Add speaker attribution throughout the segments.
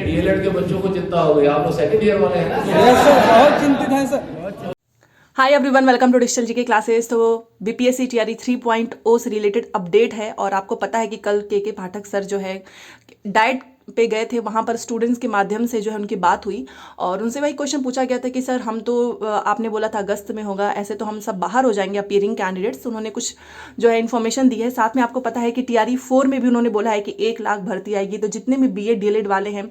Speaker 1: DElEd के बच्चों को चिंता हो गई, आप लोग सेकंड ईयर वाले हैं ना?
Speaker 2: यस सर, बहुत चिंतित हैं sir.
Speaker 3: Hi everyone, welcome to digital GK classes. तो बीपीएससी टीआरई 3.0 से रिलेटेड अपडेट है और आपको पता है कि कल के पाठक सर जो है डाइट पे गए थे, वहाँ पर स्टूडेंट्स के माध्यम से जो है उनकी बात हुई और उनसे वही क्वेश्चन पूछा गया था कि सर हम तो आपने बोला था अगस्त में होगा, ऐसे तो हम सब बाहर हो जाएंगे अपीयरिंग कैंडिडेट्स। उन्होंने कुछ जो है इन्फॉर्मेशन दी है। साथ में आपको पता है कि टीआरई 4 में भी उन्होंने बोला है कि 1 लाख भर्ती आएगी, तो जितने भी बीएड डीएलएड वाले हैं,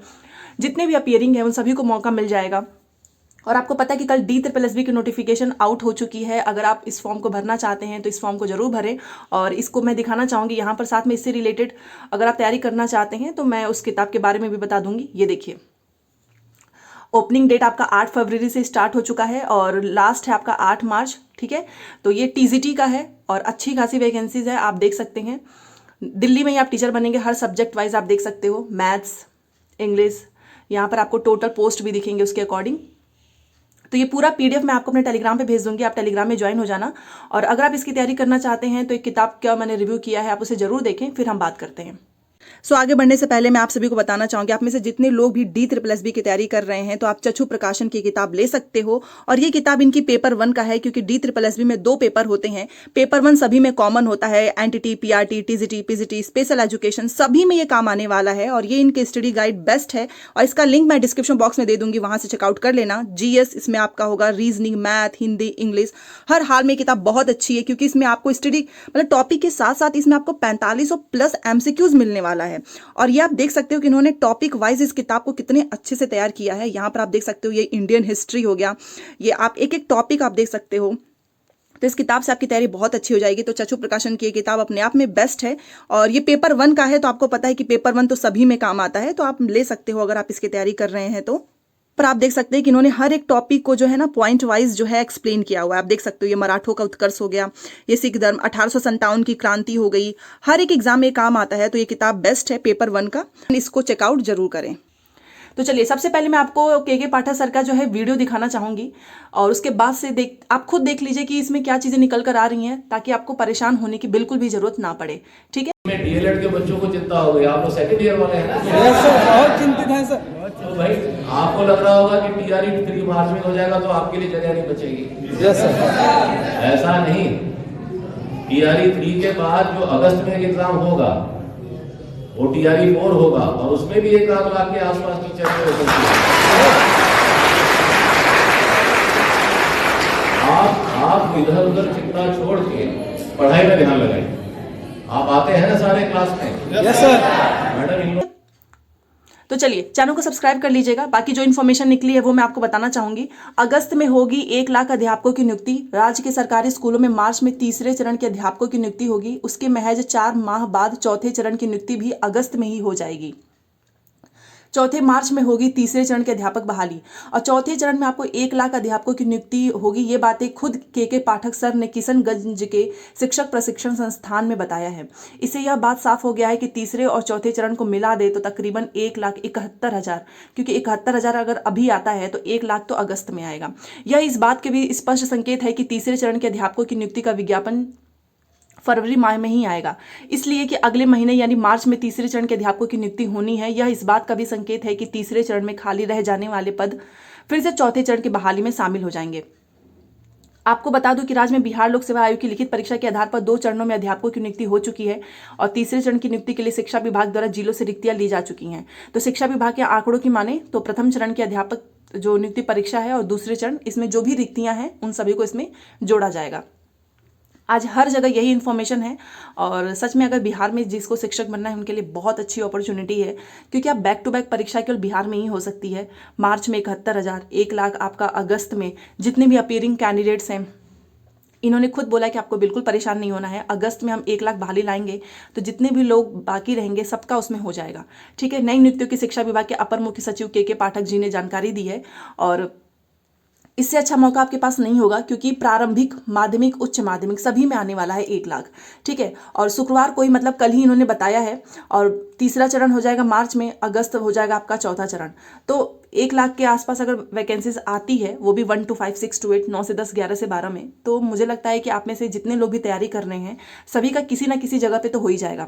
Speaker 3: जितने भी अपीयरिंग है, उन सभी को मौका मिल जाएगा। और आपको पता है कि कल DSSB की नोटिफिकेशन आउट हो चुकी है। अगर आप इस फॉर्म को भरना चाहते हैं तो इस फॉर्म को जरूर भरें और इसको मैं दिखाना चाहूँगी यहाँ पर। साथ में इससे रिलेटेड अगर आप तैयारी करना चाहते हैं तो मैं उस किताब के बारे में भी बता दूंगी। ये देखिए, ओपनिंग डेट आपका 8 फरवरी से स्टार्ट हो चुका है और लास्ट है आपका 8 मार्च। ठीक है, तो ये TGT का है और अच्छी खासी वैकेंसीज है, आप देख सकते हैं। दिल्ली में ही आप टीचर बनेंगे, हर सब्जेक्ट वाइज आप देख सकते हो, मैथ्स, इंग्लिश। यहाँ पर आपको टोटल पोस्ट भी दिखेंगे उसके अकॉर्डिंग। तो ये पूरा PDF मैं आपको अपने टेलीग्राम पे भेज दूंगी, आप टेलीग्राम में ज्वाइन हो जाना। और अगर आप इसकी तैयारी करना चाहते हैं तो एक किताब का मैंने रिव्यू किया है, आप उसे जरूर देखें, फिर हम बात करते हैं। आगे बढ़ने से पहले मैं आप सभी को बताना चाहूंगी, आप में से जितने लोग भी DSSB की तैयारी कर रहे हैं तो आप चक्षु प्रकाशन की किताब ले सकते हो। और ये किताब इनकी पेपर 1 का है, क्योंकि DSSB में 2 पेपर होते हैं। पेपर 1 सभी में कॉमन होता है, NTT, PRT, TGT, PGT, special education, सभी में ये काम आने वाला है। और ये इनके स्टडी गाइड बेस्ट है और इसका लिंक मैं डिस्क्रिप्शन बॉक्स में दे दूंगी, वहां से चेकआउट कर लेना। GS इसमें आपका होगा, रीजनिंग, मैथ, हिंदी, इंग्लिश, हर हाल में किताब बहुत अच्छी है, क्योंकि इसमें आपको स्टडी मतलब टॉपिक के साथ साथ इसमें आपको 4500+ MCQs मिलने वाला है। और ये आप देख सकते हो कि इन्होंने टॉपिक वाइज इस किताब को कितने अच्छे से तैयार किया है। यहाँ पर आप देख सकते हो, ये इंडियन हिस्ट्री हो गया, ये आप एक एक टॉपिक आप देख सकते हो। तो इस किताब से आपकी तैयारी बहुत अच्छी हो जाएगी। तो चक्षु प्रकाशन की ये किताब अपने आप में बेस्ट है और ये पेपर 1 का है, तो आपको पता है कि पेपर 1 तो सभी में काम आता है, तो आप ले सकते हो अगर आप इसकी तैयारी कर रहे हैं तो। पर आप देख सकते हैं कि इन्होंने हर एक टॉपिक को जो है ना पॉइंट वाइज जो है एक्सप्लेन किया हुआ है। आप देख सकते हो, ये मराठों का उत्कर्ष हो गया, ये सिख धर्म, 1857 की क्रांति हो गई, हर एक एग्जाम में काम आता है। तो ये किताब बेस्ट है पेपर 1 का, इसको चेकआउट जरूर करें। तो चलिए, सबसे पहले मैं आपको के पाठक सर का जो है वीडियो दिखाना चाहूंगी और उसके बाद से आप खुद देख लीजिए कि इसमें क्या चीजें निकल कर आ रही हैं, ताकि आपको परेशान होने की बिल्कुल भी जरूरत ना पड़े। ठीक है,
Speaker 1: डीएलएड के बच्चों को चिंता हो गई, आप लोग सेकंड ईयर वाले हैं ना?
Speaker 2: यस सर, बहुत चिंतित हैं सर।
Speaker 1: तो भाई आपको लग रहा होगा कि टीआरई 3 मार्च में हो जाएगा तो आपके लिए जगह नहीं बचेगी।
Speaker 2: यस सर,
Speaker 1: ऐसा नहीं, टीआरई 3 के बाद जो अगस्त में एग्जाम होगा वो टीआरई 4 होगा और उसमें भी 1 लाख के आसपास टीचर हो सकते हैं। आप इधर उधर चिंता छोड़ के पढ़ाई में ध्यान लगाइए। आप आते हैं ना सारे क्लास में?
Speaker 2: Yes sir.
Speaker 1: मैडम,
Speaker 3: तो चलिए चैनल को सब्सक्राइब कर लीजिएगा। बाकी जो इन्फॉर्मेशन निकली है वो मैं आपको बताना चाहूंगी। अगस्त में होगी 1 लाख अध्यापकों की नियुक्ति। राज्य के सरकारी स्कूलों में मार्च में तीसरे चरण के अध्यापकों की नियुक्ति होगी। उसके महज 4 माह बाद चौथे चरण की नियुक्ति भी अगस्त में ही हो जाएगी। चौथे मार्च में होगी तीसरे चरण के अध्यापक बहाली और चौथे चरण में आपको 1 लाख अध्यापकों की नियुक्ति होगी। ये बातें खुद के पाठक सर ने किशनगंज के शिक्षक प्रशिक्षण संस्थान में बताया है। इससे यह बात साफ हो गया है कि तीसरे और चौथे चरण को मिला दे तो तकरीबन 1,71,000, क्योंकि 71,000 अगर अभी आता है तो 1 लाख तो अगस्त में आएगा। यह इस बात के भी स्पष्ट संकेत है कि तीसरे चरण के अध्यापकों की नियुक्ति का विज्ञापन फरवरी माह में ही आएगा, इसलिए कि अगले महीने यानी मार्च में तीसरे चरण के अध्यापकों की नियुक्ति होनी है। यह इस बात का भी संकेत है कि तीसरे चरण में खाली रह जाने वाले पद फिर से चौथे चरण की बहाली में शामिल हो जाएंगे। आपको बता दूं कि राज्य में बिहार लोक सेवा आयोग की लिखित परीक्षा के आधार पर 2 चरणों में अध्यापकों की नियुक्ति हो चुकी है और तीसरे चरण की नियुक्ति के लिए शिक्षा विभाग द्वारा जिलों से रिक्तियां ली जा चुकी हैं। तो शिक्षा विभाग के आंकड़ों की माने तो प्रथम चरण के अध्यापक जो नियुक्ति परीक्षा है और दूसरे चरण, इसमें जो भी रिक्तियां हैं उन सभी को इसमें जोड़ा जाएगा। आज हर जगह यही इन्फॉर्मेशन है और सच में अगर बिहार में जिसको शिक्षक बनना है उनके लिए बहुत अच्छी अपॉर्चुनिटी है, क्योंकि आप बैक टू बैक परीक्षा केवल बिहार में ही हो सकती है। मार्च में 71,000, 1 लाख आपका अगस्त में। जितने भी अपीयरिंग कैंडिडेट्स हैं, इन्होंने खुद बोला कि आपको बिल्कुल परेशान नहीं होना है। अगस्त में हम 1 लाख बहाली लाएंगे तो जितने भी लोग बाकी रहेंगे सबका उसमें हो जाएगा। ठीक है, नई नियुक्तियों की शिक्षा विभाग के अपर मुख्य सचिव के पाठक जी ने जानकारी दी है और इससे अच्छा मौका आपके पास नहीं होगा, क्योंकि प्रारंभिक, माध्यमिक, उच्च माध्यमिक सभी में आने वाला है 1 लाख। ठीक है, और शुक्रवार को ही मतलब कल ही इन्होंने बताया है और तीसरा चरण हो जाएगा मार्च में, अगस्त हो जाएगा आपका चौथा चरण। तो 1 लाख के आसपास अगर वैकेंसीज आती है, वो भी 1 to 5, 6 to 8, 9 से 10, 11 से 12 में, तो मुझे लगता है कि आप में से जितने लोग भी तैयारी कर रहे हैं सभी का किसी ना किसी जगह पे तो हो ही जाएगा।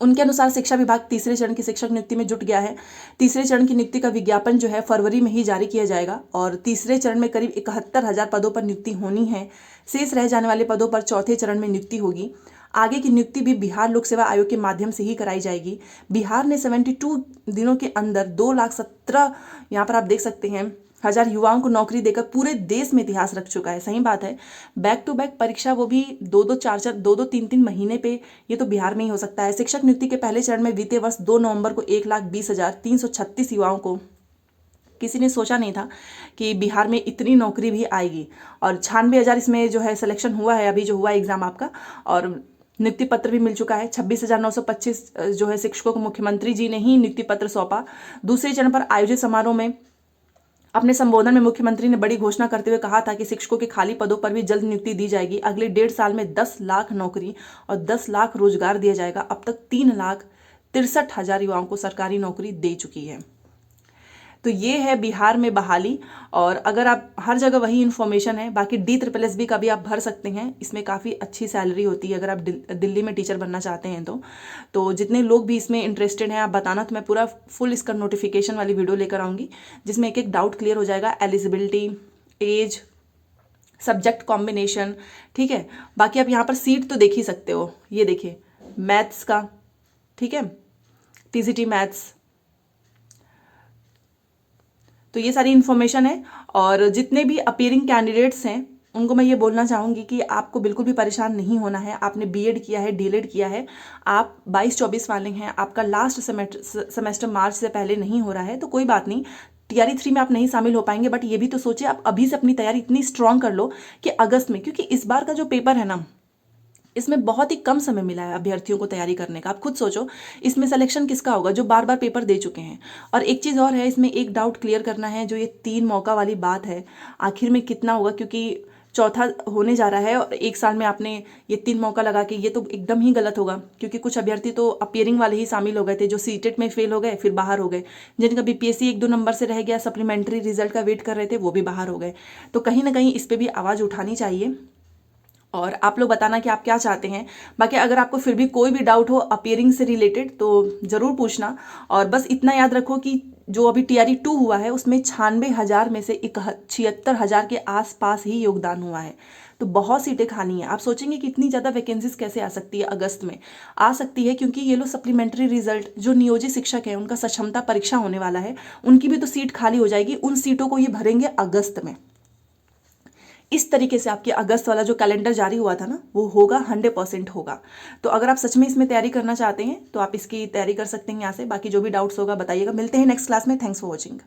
Speaker 3: उनके अनुसार शिक्षा विभाग तीसरे चरण की शिक्षक नियुक्ति में जुट गया है। तीसरे चरण की नियुक्ति का विज्ञापन जो है फरवरी में ही जारी किया जाएगा और तीसरे चरण में करीब 71,000 पदों पर नियुक्ति होनी है। शेष रह जाने वाले पदों पर चौथे चरण में नियुक्ति होगी। आगे की नियुक्ति भी बिहार लोक सेवा आयोग के माध्यम से ही कराई जाएगी। बिहार ने 72 दिनों के अंदर 2,17,000 यहाँ पर आप देख सकते हैं हजार युवाओं को नौकरी देकर पूरे देश में इतिहास रख चुका है। सही बात है, बैक टू बैक परीक्षा, वो भी 2-3 महीने पे, ये तो बिहार में ही हो सकता है। शिक्षक नियुक्ति के पहले चरण में वित्तीय वर्ष 2 नवंबर को 1,20,336 युवाओं को, किसी ने सोचा नहीं था कि बिहार में इतनी नौकरी भी आएगी। और 96,000 इसमें जो है सिलेक्शन हुआ है, अभी जो हुआ एग्जाम आपका, और नियुक्ति पत्र भी मिल चुका है। 26,925 जो है शिक्षकों को मुख्यमंत्री जी ने ही नियुक्ति पत्र सौंपा। दूसरे चरण पर आयोजित समारोह में अपने संबोधन में मुख्यमंत्री ने बड़ी घोषणा करते हुए कहा था कि शिक्षकों के खाली पदों पर भी जल्द नियुक्ति दी जाएगी। अगले 1.5 साल में 10 लाख नौकरी और 10 लाख रोजगार दिया जाएगा। अब तक 3,63,000 युवाओं को सरकारी नौकरी दे चुकी है। तो ये है बिहार में बहाली। और अगर आप हर जगह वही इन्फॉर्मेशन है, बाकी DSSB का भी आप भर सकते हैं। इसमें काफ़ी अच्छी सैलरी होती है अगर आप दिल्ली में टीचर बनना चाहते हैं तो जितने लोग भी इसमें इंटरेस्टेड हैं आप बताना, तो मैं पूरा फुल इसका नोटिफिकेशन वाली वीडियो लेकर आऊँगी जिसमें एक एक डाउट क्लियर हो जाएगा। एलिजिबिलिटी, एज, सब्जेक्ट कॉम्बिनेशन, ठीक है। बाकी आप यहाँ पर सीट तो देख ही सकते हो, ये देखिए मैथ्स का, ठीक है, TCT मैथ्स, तो ये सारी इन्फॉर्मेशन है। और जितने भी अपीयरिंग कैंडिडेट्स हैं उनको मैं ये बोलना चाहूँगी कि आपको बिल्कुल भी परेशान नहीं होना है। आपने B.Ed किया है, D.Led किया है, आप 22-24 वाले हैं, आपका लास्ट सेमेस्टर मार्च से पहले नहीं हो रहा है तो कोई बात नहीं, TRE 3 में आप नहीं शामिल हो पाएंगे। बट ये भी तो सोचिए, आप अभी से अपनी तैयारी इतनी स्ट्रांग कर लो कि अगस्त में, क्योंकि इस बार का जो पेपर है ना, इसमें बहुत ही कम समय मिला है अभ्यर्थियों को तैयारी करने का। आप खुद सोचो इसमें सिलेक्शन किसका होगा, जो बार बार पेपर दे चुके हैं। और एक चीज़ और है, इसमें एक डाउट क्लियर करना है, जो ये 3 मौका वाली बात है, आखिर में कितना होगा, क्योंकि चौथा होने जा रहा है और 1 साल में आपने ये 3 मौका लगा के, ये तो एकदम ही गलत होगा। क्योंकि कुछ अभ्यर्थी तो अपीयरिंग वाले ही शामिल हो गए थे, जो सीटेट में फेल हो गए फिर बाहर हो गए, जिनका BPSC 1-2 नंबर से रह गया, सप्लीमेंट्री रिजल्ट का वेट कर रहे थे, वो भी बाहर हो गए। तो कहीं ना कहीं इस पर भी आवाज़ उठानी चाहिए और आप लोग बताना कि आप क्या चाहते हैं। बाकी अगर आपको फिर भी कोई भी डाउट हो अपीयरिंग से रिलेटेड तो ज़रूर पूछना। और बस इतना याद रखो कि जो अभी TRE 2 हुआ है उसमें 96,000 में से 76,000 के आसपास ही योगदान हुआ है। तो बहुत सीटें खाली हैं। आप सोचेंगे कि इतनी ज़्यादा वैकेंसीज कैसे आ सकती है, अगस्त में आ सकती है क्योंकि ये लोग सप्लीमेंट्री रिजल्ट, जो नियोजित शिक्षक है उनका सक्षमता परीक्षा होने वाला है, उनकी भी तो सीट खाली हो जाएगी। उन सीटों को ये भरेंगे अगस्त में। इस तरीके से आपके अगस्त वाला जो कैलेंडर जारी हुआ था ना, वो होगा, 100% होगा। तो अगर आप सच में इसमें तैयारी करना चाहते हैं तो आप इसकी तैयारी कर सकते हैं यहाँ से। बाकी जो भी डाउट्स होगा बताइएगा। मिलते हैं नेक्स्ट क्लास में। Thanks for watching.